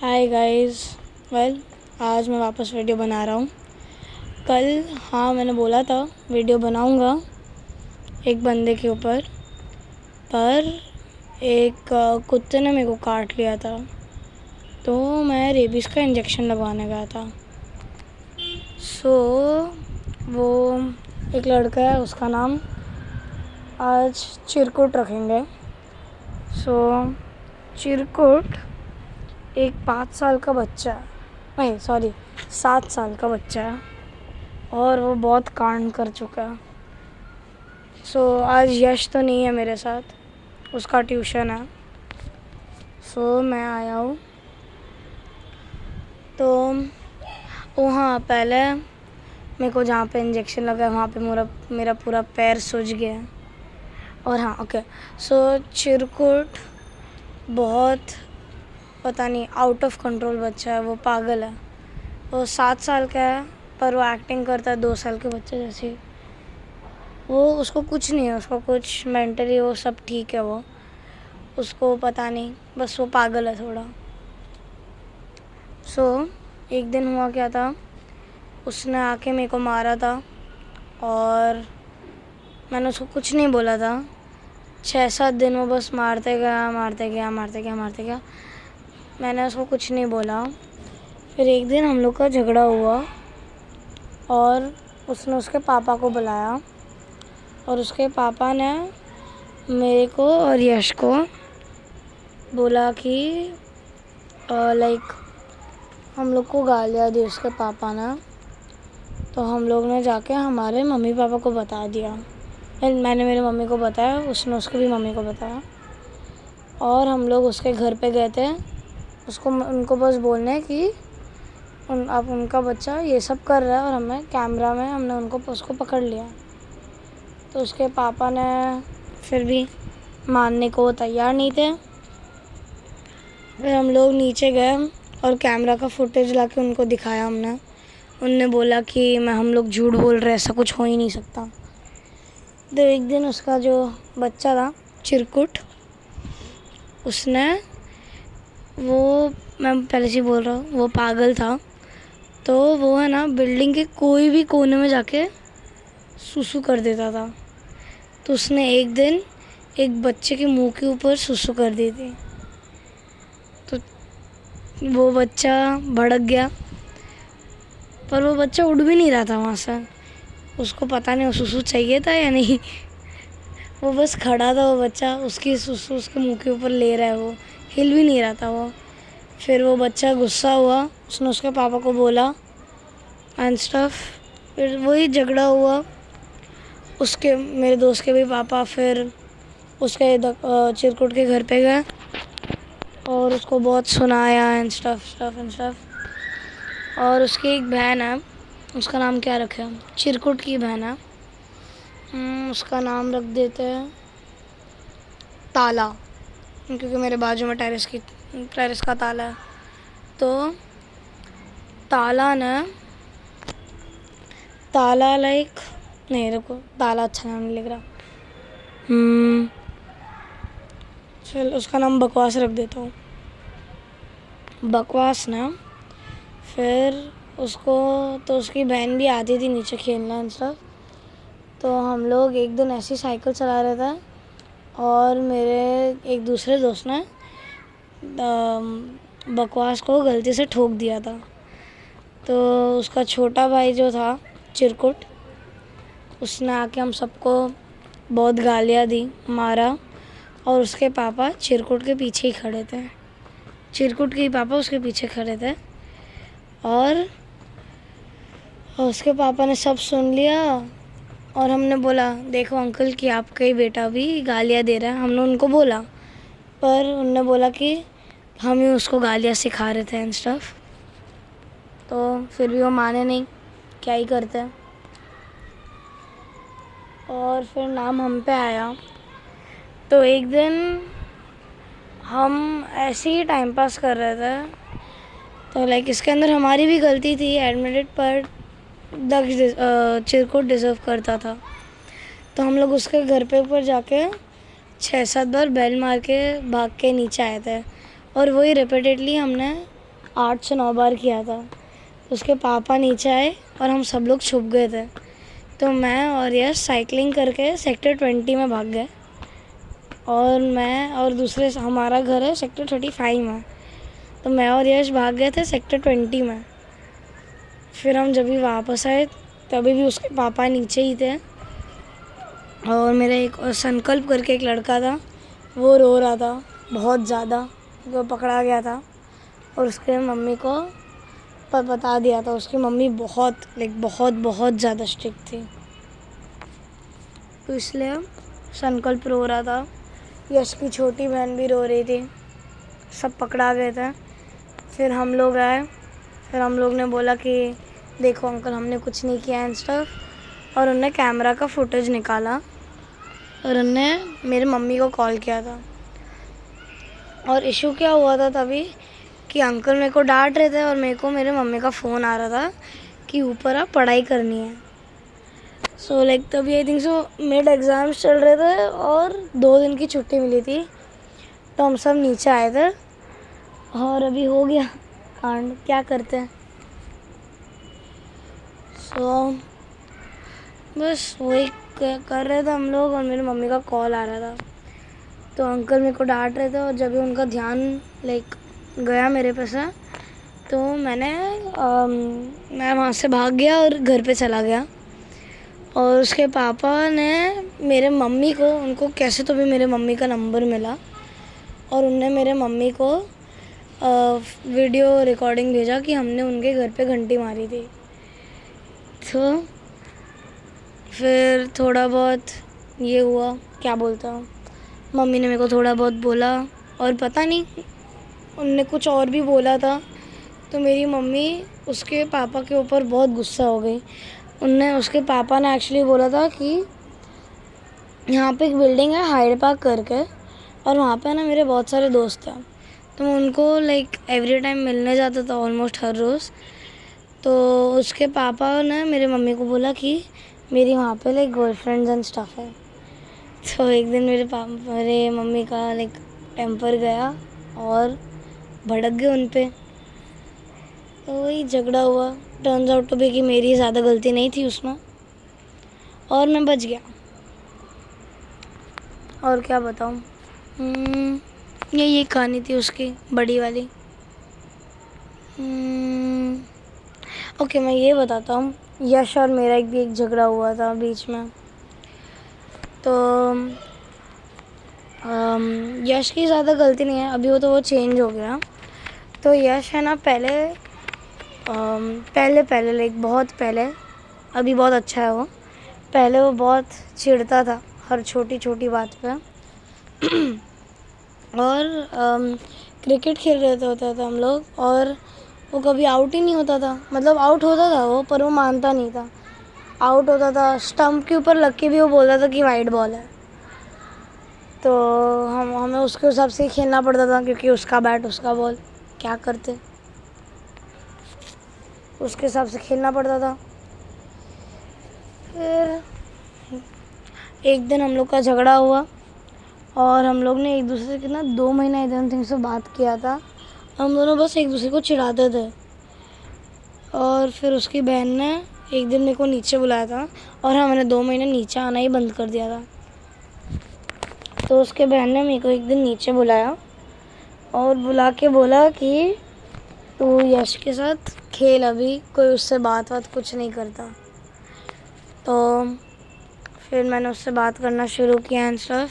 Hi guys. आज मैं वापस वीडियो बना रहा हूँ। कल मैंने बोला था वीडियो बनाऊँगा एक बंदे के ऊपर, पर एक कुत्ते ने मेरे को काट लिया था, तो मैं रेबीज़ का इंजेक्शन लगवाने गया था। वो एक लड़का है, उसका नाम आज चिरकुट रखेंगे। चिरकुट एक 5 साल का बच्चा है, नहीं सॉरी 7 साल का बच्चा है, और वो बहुत कांड कर चुका है। आज यश तो नहीं है मेरे साथ, उसका ट्यूशन है। मैं आया हूँ। तो हाँ, पहले मेरे को जहाँ पे इंजेक्शन लगा है वहाँ पे मेरा पूरा पैर सूज गया है। और हाँ ओके, चिरकुट बहुत पता नहीं आउट ऑफ कंट्रोल बच्चा है, वो पागल है। वो 7 साल का है, पर वो एक्टिंग करता है 2 साल के बच्चे जैसी। उसको कुछ नहीं है, उसको कुछ मेंटली वो सब ठीक है। वो उसको पता नहीं, बस वो पागल है थोड़ा। एक दिन हुआ क्या था, उसने आके मेरे को मारा था और मैंने उसको कुछ नहीं बोला था। 6-7 दिन वो बस मारते गया। मैंने उसको कुछ नहीं बोला। फिर एक दिन हम लोग का झगड़ा हुआ और उसने उसके पापा को बुलाया, और उसके पापा ने मेरे को और यश को बोला कि हम लोग को गालियाँ दी उसके पापा ने। तो हम लोग ने जाके हमारे मम्मी पापा को बता दिया। मैंने मेरे मम्मी को बताया, उसने उसकी भी मम्मी को बताया, और हम लोग उसके घर पे गए थे। उनको बस बोलने कि अब उनका बच्चा ये सब कर रहा है, और हमें कैमरा में हमने उसको पकड़ लिया। तो उसके पापा ने फिर भी मानने को तैयार नहीं थे। फिर हम लोग नीचे गए और कैमरा का फुटेज लाके उनको दिखाया हमने। उनने बोला कि हम लोग झूठ बोल रहे, ऐसा कुछ हो ही नहीं सकता। तो एक दिन उसका जो बच्चा था चिरकुट, उसने मैं पहले से बोल रहा हूँ, वो पागल था। तो वो है ना, बिल्डिंग के कोई भी कोने में जाके सुसु कर देता था। तो उसने एक दिन एक बच्चे के मुंह के ऊपर सुसु कर दी थी। तो वो बच्चा भड़क गया, पर वो बच्चा उड़ भी नहीं रहा था वहाँ से। उसको पता नहीं वो सुसु चाहिए था या नहीं। वो बस खड़ा था, वो बच्चा उसकी सुसु उसके मुंह के ऊपर ले रहा है, वो हिल भी नहीं रहा था वो। फिर वो बच्चा गुस्सा हुआ, उसने उसके पापा को बोला एंड स्टफ। फिर वही झगड़ा हुआ, उसके मेरे दोस्त के भी पापा फिर उसके चिरकुट के घर पे गए और उसको बहुत सुनाया एंड स्टफ। और उसकी एक बहन है, उसका नाम क्या रखे, चिरकुट की बहन है, उसका नाम रख देते हैं ताला, क्योंकि मेरे बाजू में टेरेस का ताला है। तो ताला नहीं रुको, ताला अच्छा नाम नहीं लग रहा। चल उसका नाम बकवास रख देता हूँ। बकवास ना, फिर उसकी बहन भी आती थी नीचे खेलना एंड सब। तो हम लोग एक दिन ऐसी साइकिल चला रहे थे, और मेरे एक दूसरे दोस्त ने बकवास को गलती से ठोक दिया था। तो उसका छोटा भाई जो था चिरकुट, उसने आके हम सबको बहुत गालियाँ दी, मारा, और उसके पापा चिरकुट के पीछे ही खड़े थे। चिरकुट के पापा उसके पीछे खड़े थे, और उसके पापा ने सब सुन लिया। और हमने बोला, देखो अंकल कि आपका ही बेटा भी गालियाँ दे रहा है। हमने उनको बोला, पर उनने बोला कि हम ही उसको गालियाँ सिखा रहे थे एंड स्टफ। तो फिर भी वो माने नहीं, क्या ही करते हैं। और फिर नाम हम पे आया। तो एक दिन हम ऐसे ही टाइम पास कर रहे थे, तो इसके अंदर हमारी भी गलती थी, एडमिटेड, पर चिरकुट डिज़र्व करता था। तो हम लोग उसके घर पे ऊपर जाके 6-7 बार बेल मार के भाग के नीचे आए थे, और वही रिपीटेडली हमने 8 से 9 बार किया था। उसके पापा नीचे आए और हम सब लोग छुप गए थे। तो मैं और यश साइकिलिंग करके सेक्टर 20 में भाग गए, और मैं और दूसरे, हमारा घर है सेक्टर 35 में, तो मैं और यश भाग गए थे सेक्टर 20 में। फिर हम जब भी वापस आए तभी भी उसके पापा नीचे ही थे, और मेरा एक संकल्प करके एक लड़का था, वो रो रहा था बहुत ज़्यादा, वो पकड़ा गया था और उसके मम्मी को बता दिया था। उसकी मम्मी बहुत बहुत ज़्यादा स्ट्रिक्ट थी, तो इसलिए संकल्प रो रहा था। यश की छोटी बहन भी रो रही थी, सब पकड़ा गए थे। फिर हम लोग आए, फिर हम लोग ने बोला कि देखो अंकल, हमने कुछ नहीं किया एंड स्टफ, और उनने कैमरा का फुटेज निकाला और उनने मेरे मम्मी को कॉल किया था। और इशू क्या हुआ था तभी कि अंकल मेरे को डांट रहे थे और मेरे को मेरे मम्मी का फ़ोन आ रहा था कि ऊपर आप पढ़ाई करनी है। सो लाइक तभी I think so mid exams चल रहे थे और 2 दिन की छुट्टी मिली थी, तो हम सब नीचे आए थे और अभी हो गया कांड, क्या करते हैं। सो बस वही कर रहे थे हम लोग, और मेरी मम्मी का कॉल आ रहा था, तो अंकल मेरे को डांट रहे थे, और जब भी उनका ध्यान लाइक गया मेरे पे से, तो मैं वहाँ से भाग गया और घर पे चला गया। और उसके पापा ने मेरे मम्मी को, उनको कैसे तो भी मेरे मम्मी का नंबर मिला, और उनने मेरे मम्मी को वीडियो रिकॉर्डिंग भेजा कि हमने उनके घर पे घंटी मारी थी। तो फिर थोड़ा बहुत ये हुआ, क्या बोलता हूँ, मम्मी ने मेरे को थोड़ा बहुत बोला, और पता नहीं उनने कुछ और भी बोला था, तो मेरी मम्मी उसके पापा के ऊपर बहुत गुस्सा हो गई। उसके पापा ने एक्चुअली बोला था कि यहाँ पे एक बिल्डिंग है हाइड पार्क करके, और वहाँ पे ना मेरे बहुत सारे दोस्त हैं, तो मैं उनको लाइक एवरी टाइम मिलने जाता था, ऑलमोस्ट हर रोज़। तो उसके पापा ने मेरे मम्मी को बोला कि मेरी वहाँ पे लाइक गर्लफ्रेंड्स एंड स्टफ है। तो एक दिन मेरे मम्मी का लाइक टेम्पर गया और भड़क गए उन पे, तो वही झगड़ा हुआ। टर्न्स आउट टू बी कि मेरी ज़्यादा गलती नहीं थी उसमें, और मैं बच गया। और क्या बताऊँ, ये कहानी थी उसकी बड़ी वाली। ओके, मैं ये बताता हूँ। यश और मेरा एक झगड़ा हुआ था बीच में। तो यश की ज़्यादा गलती नहीं है, अभी वो चेंज हो गया। तो यश है ना, पहले लाइक बहुत पहले, अभी बहुत अच्छा है वो, पहले वो बहुत चिढ़ता था हर छोटी छोटी बात पे। और क्रिकेट खेल रहे होते थे हम लोग, और वो कभी आउट ही नहीं होता था। मतलब आउट होता था वो, पर वो मानता नहीं था। आउट होता था, स्टंप के ऊपर लग के भी वो बोलता था कि वाइड बॉल है। तो हमें उसके हिसाब से ही खेलना पड़ता था, क्योंकि उसका बैट उसका बॉल, क्या करते, उसके हिसाब से खेलना पड़ता था। फिर एक दिन हम लोग का झगड़ा हुआ, और हम लोग ने एक दूसरे के ना 2 महीना इधर थिंग से बात किया था। हम दोनों बस एक दूसरे को चिढ़ाते थे। और फिर उसकी बहन ने एक दिन मेरे को नीचे बुलाया था, और हमने 2 महीने नीचे आना ही बंद कर दिया था। तो उसके बहन ने मेरे को एक दिन नीचे बुलाया और बुला के बोला कि तू यश के साथ खेल, अभी कोई उससे बात कुछ नहीं करता। तो फिर मैंने उससे बात करना शुरू किया एंड स्टफ,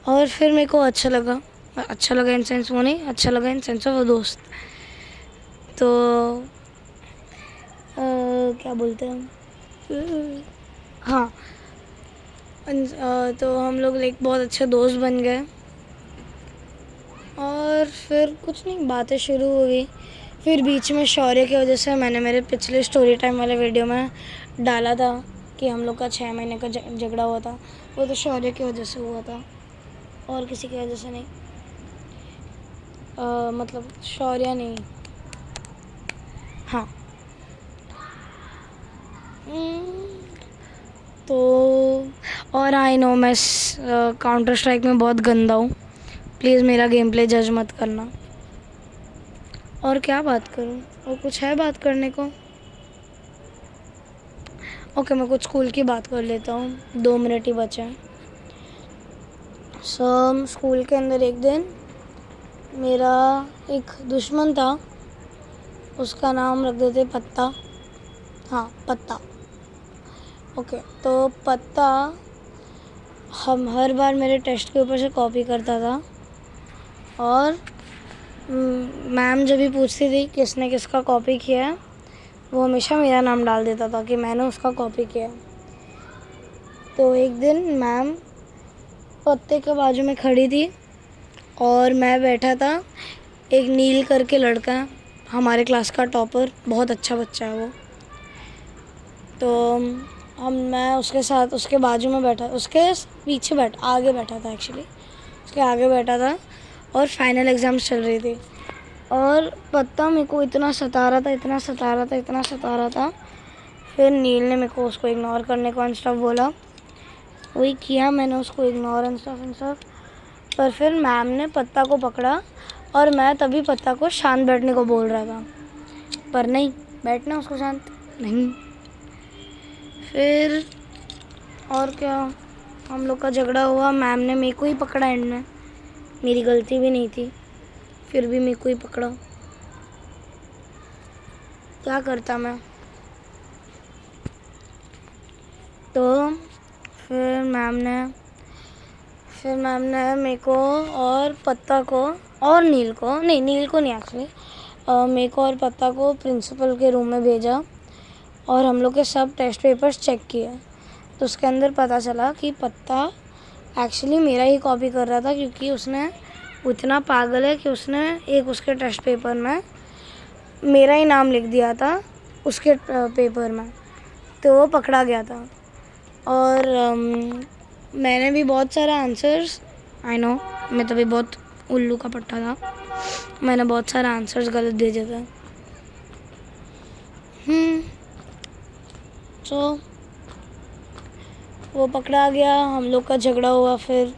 और फिर मेरे को अच्छा लगा इन सेंस वो नहीं, अच्छा लगा इन सेंस ऑफ वो दोस्त। तो क्या बोलते हैं, हाँ, तो हम लोग लाइक बहुत अच्छे दोस्त बन गए। और फिर कुछ नहीं, बातें शुरू हो गई। फिर बीच में शौर्य की वजह से, मैंने मेरे पिछले स्टोरी टाइम वाले वीडियो में डाला था कि हम लोग का 6 महीने का झगड़ा हुआ था, वो तो शौर्य की वजह से हुआ था, और किसी की वजह से नहीं। मतलब शौर्य नहीं, हाँ। तो और आई नो मैं काउंटर स्ट्राइक में बहुत गंदा हूँ, प्लीज़ मेरा गेम प्ले जज मत करना। और क्या बात करूँ, और कुछ है बात करने को? ओके, मैं कुछ स्कूल की बात कर लेता हूँ, 2 मिनट ही बचे हैं। स्कूल के अंदर एक दिन मेरा एक दुश्मन था, उसका नाम रख देते पत्ता। हाँ, पत्ता। ओके, तो पत्ता हम हर बार मेरे टेस्ट के ऊपर से कॉपी करता था, और मैम जब भी पूछती थी किसने किसका कॉपी किया है, वो हमेशा मेरा नाम डाल देता था कि मैंने उसका कॉपी किया। तो एक दिन मैम पत्ते के बाजू में खड़ी थी और मैं बैठा था। एक नील करके लड़का है, हमारे क्लास का टॉपर, बहुत अच्छा बच्चा है वो। तो मैं उसके साथ उसके बाजू में बैठा, उसके पीछे आगे बैठा था, एक्चुअली उसके आगे बैठा था, और फाइनल एग्ज़ाम्स चल रही थी। और पत्ता मेरे को इतना सता रहा था। फिर नील ने मेरे को उसको इग्नोर करने को एंड स्टफ बोला, वही किया मैंने, उसको इग्नोर एंड स्टफ। पर फिर मैम ने पत्ता को पकड़ा, और मैं तभी पत्ता को शांत बैठने को बोल रहा था, पर नहीं बैठना उसको शांत नहीं। फिर और क्या, हम लोग का झगड़ा हुआ, मैम ने मेरे को ही पकड़ा एंड में, मेरी गलती भी नहीं थी, फिर भी मेरे को ही पकड़ा। क्या करता मैं? तो फिर मैम ने मेरे को और पत्ता को और नील को नहीं एक्चुअली, मेरे को और पत्ता को प्रिंसिपल के रूम में भेजा, और हम लोग के सब टेस्ट पेपर्स चेक किए। तो उसके अंदर पता चला कि पत्ता एक्चुअली मेरा ही कॉपी कर रहा था, क्योंकि उसने इतना पागल है कि उसने एक उसके टेस्ट पेपर में मेरा ही नाम लिख दिया था उसके पेपर में, तो वो पकड़ा गया था। और मैंने भी बहुत सारे आंसर्स, आई नो मैं तभी बहुत उल्लू का पट्टा था, मैंने बहुत सारे आंसर्स गलत भेजे थे। तो वो पकड़ा गया, हम लोग का झगड़ा हुआ, फिर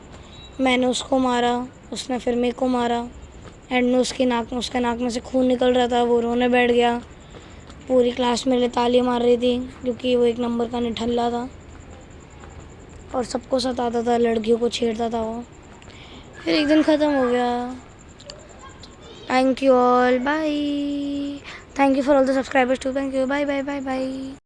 मैंने उसको मारा, उसने फिर मेरे को मारा, एंड में उसके नाक में से खून निकल रहा था, वो रोने बैठ गया। पूरी क्लास मेरे लिए ताली मार रही थी, क्योंकि वो 1 नंबर का निठल्ला था और सबको सताता था, लड़कियों को छेड़ता था वो। फिर एक दिन ख़त्म हो गया। Thank you all, bye. Thank you for all the subscribers too, thank you, bye bye bye bye.